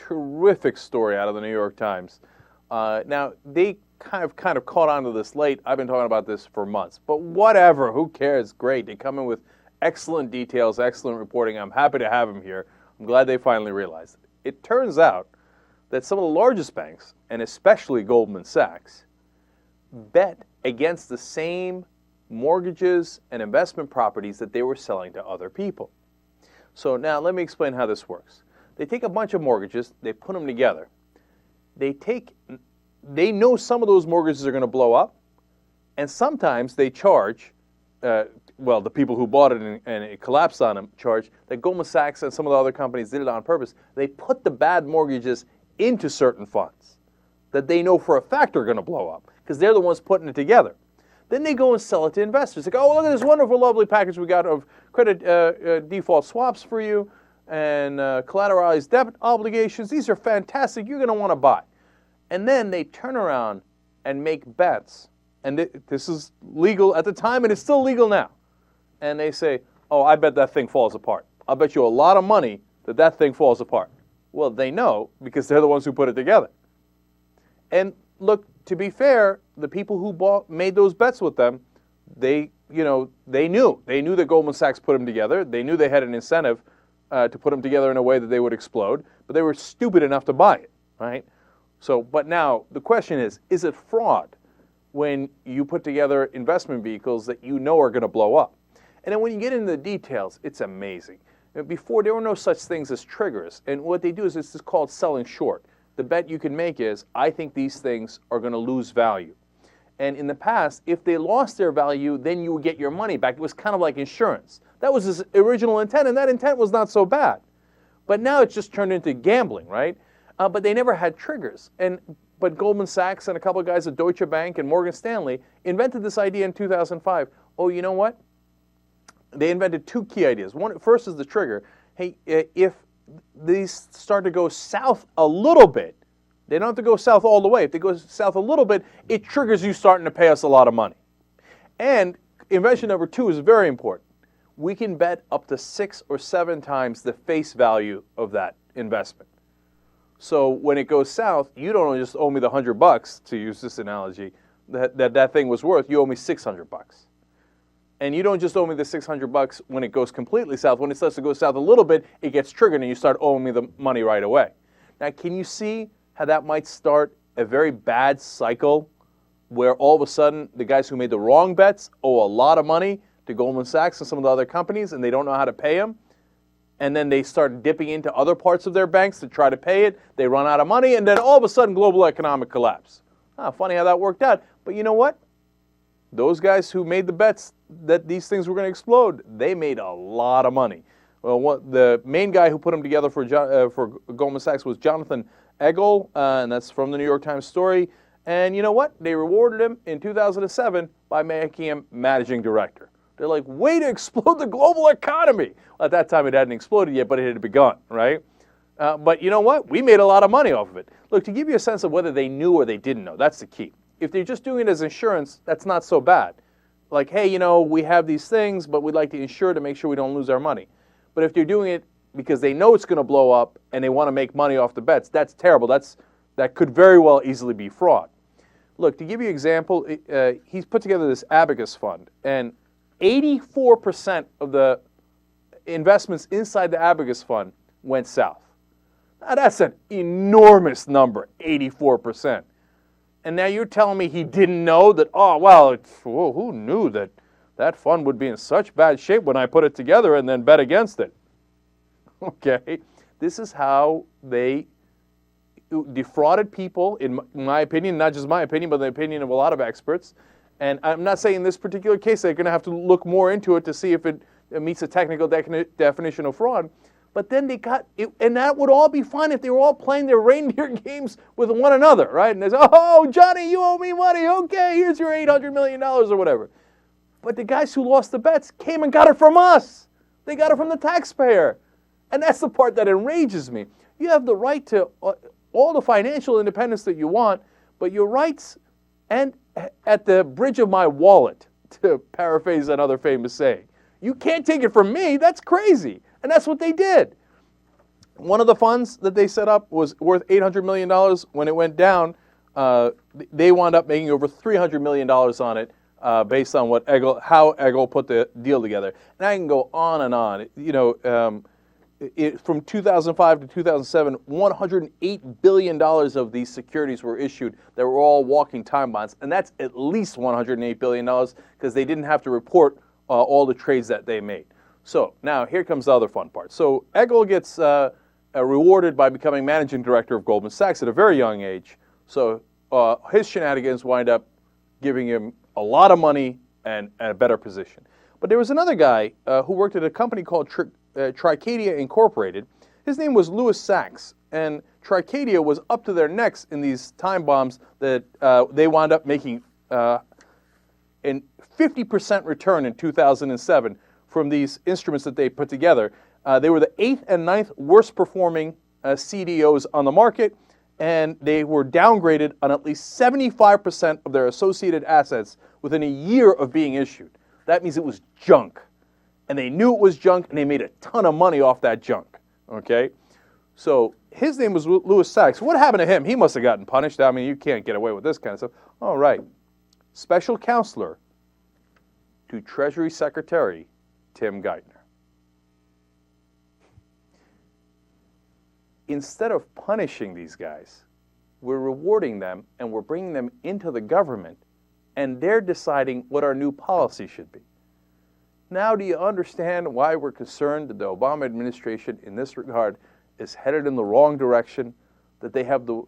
terrific story out of the New York Times. Now, they kind of caught on to this late. I've been talking about this for months. But whatever, who cares? Great. They come in with excellent details, excellent reporting. I'm happy to have them here. I'm glad they finally realized it. It turns out that some of the largest banks, and especially Goldman Sachs, bet against the same mortgages and investment properties that they were selling to other people. So now let me explain how this works. They take a bunch of mortgages, they put them together. They know some of those mortgages are going to blow up, and sometimes they charge, the people who bought it and it collapsed on them charge that Goldman Sachs and some of the other companies did it on purpose. They put the bad mortgages into certain funds that they know for a fact are going to blow up because they're the ones putting it together. Then they go and sell it to investors. They go, oh, look at this wonderful, lovely package we got of credit default swaps for you and collateralized debt obligations. These are fantastic. You're going to want to buy. And then they turn around and make bets. And this is legal at the time, and it's still legal now. And they say, oh, I bet that thing falls apart. I'll bet you a lot of money that that thing falls apart. Well, they know because they're the ones who put it together. And look, to be fair, the people who made those bets with them, they knew that Goldman Sachs put them together. They knew they had an incentive to put them together in a way that they would explode, but they were stupid enough to buy it, right? So, but now the question is it fraud when you put together investment vehicles that you know are going to blow up? And then when you get into the details, it's amazing. Before, there were no such things as triggers, and what they do is it's called selling short. The bet you can make is, I think these things are going to lose value. And in the past, if they lost their value, then you would get your money back. It was kind of like insurance. That was his original intent, and that intent was not so bad. But now it's just turned into gambling, right? But they never had triggers. But Goldman Sachs and a couple of guys at Deutsche Bank and Morgan Stanley invented this idea in 2005. Oh, you know what? They invented two key ideas. First is the trigger. Hey, if these start to go south a little bit, they don't have to go south all the way. If they go south a little bit, it triggers you starting to pay us a lot of money. And invention number two is very important. We can bet up to 6 or 7 times the face value of that investment. So when it goes south, you don't just owe me the $100, to use this analogy, that thing was worth. You owe me $600. And you don't just owe me the $600 when it goes completely south. When it starts to go south a little bit, it gets triggered and you start owing me the money right away. Now, can you see how that might start a very bad cycle where all of a sudden the guys who made the wrong bets owe a lot of money to Goldman Sachs and some of the other companies and they don't know how to pay them? And then they start dipping into other parts of their banks to try to pay it. They run out of money, and then all of a sudden global economic collapse. Funny how that worked out. But you know what? Those guys who made the bets that these things were going to explode, they made a lot of money. Well, the main guy who put them together for Goldman Sachs was Jonathan Egel, and that's from the New York Times story. And you know what? They rewarded him in 2007 by making him managing director. They're like, way to explode the global economy. Well, at that time, it hadn't exploded yet, but it had begun, right? But you know what? We made a lot of money off of it. Look, to give you a sense of whether they knew or they didn't know, that's the key. If they're just doing it as insurance, that's not so bad. Like, hey, we have these things, but we'd like to insure to make sure we don't lose our money. But if they're doing it because they know it's going to blow up and they want to make money off the bets, that's terrible. That could very well easily be fraud. Look, to give you an example, he's put together this Abacus fund, and 84% of the investments inside the Abacus fund went south. Now, that's an enormous number, 84%. And now you're telling me he didn't know that, who knew that that fund would be in such bad shape when I put it together and then bet against it? Okay, this is how they defrauded people, in my opinion, not just my opinion, but the opinion of a lot of experts. And I'm not saying in this particular case they're going to have to look more into it to see if it meets the technical definition of fraud. But then they got it, and that would all be fine if they were all playing their reindeer games with one another, right? And they say, oh, Johnny, you owe me money. Okay, here's your $800 million or whatever. But the guys who lost the bets came and got it from us. They got it from the taxpayer. And that's the part that enrages me. You have the right to all the financial independence that you want, but your rights and at the bridge of my wallet, to paraphrase another famous saying. You can't take it from me. That's crazy. And that's what they did. One of the funds that they set up was worth $800 million. When it went down, they wound up making over $300 million on it based on how Eggle put the deal together. And I can go on and on. You know, from 2005 to 2007, $108 billion of these securities were issued that were all walking time bonds. And that's at least $108 billion because they didn't have to report all the trades that they made. So now here comes the other fun part. So Eggle gets rewarded by becoming managing director of Goldman Sachs at a very young age. So his shenanigans wind up giving him a lot of money and a better position. But there was another guy who worked at a company called Tricadia Incorporated. His name was Louis Sachs, and Tricadia was up to their necks in these time bombs that they wound up making a 50% return in 2007 from these instruments that they put together. They were the 8th and 9th worst performing CDOs on the market, and they were downgraded on at least 75% of their associated assets within a year of being issued. That means it was junk. And they knew it was junk, and they made a ton of money off that junk. Okay? So his name was Louis Sachs. What happened to him? He must have gotten punished. I mean, you can't get away with this kind of stuff. All right. Special counselor to Treasury Secretary Tim Geithner. Instead of punishing these guys, we're rewarding them and we're bringing them into the government, and they're deciding what our new policy should be. Now, do you understand why we're concerned that the Obama administration in this regard is headed in the wrong direction, that they have the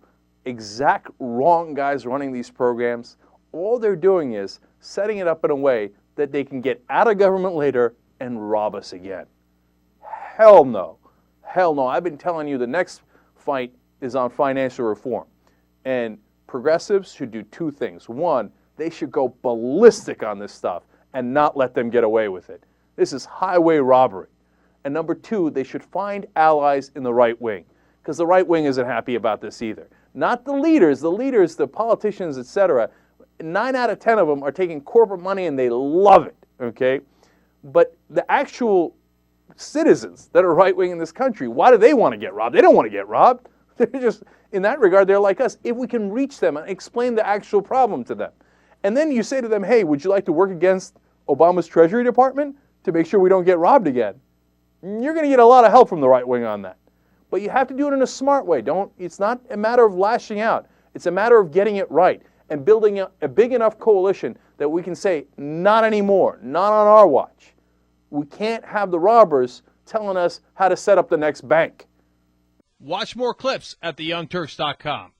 exact wrong guys running these programs? All they're doing is setting it up in a way that they can get out of government later and rob us again. Hell no. Hell no. I've been telling you the next fight is on financial reform. And progressives should do two things. One, they should go ballistic on this stuff and not let them get away with it. This is highway robbery. And number two, they should find allies in the right wing, because the right wing isn't happy about this either. Not the leaders, the politicians, etc. 9 out of 10 of them are taking corporate money and they love it, okay? But the actual citizens that are right-wing in this country, why do they want to get robbed? They don't want to get robbed. They're just, in that regard, they're like us. If we can reach them and explain the actual problem to them, and then you say to them, hey, would you like to work against Obama's Treasury Department to make sure we don't get robbed again? You're going to get a lot of help from the right wing on that. But you have to do it in a smart way. It's not a matter of lashing out. It's a matter of getting it right and building a big enough coalition that we can say, not anymore, not on our watch. We can't have the robbers telling us how to set up the next bank. Watch more clips at theyoungturks.com.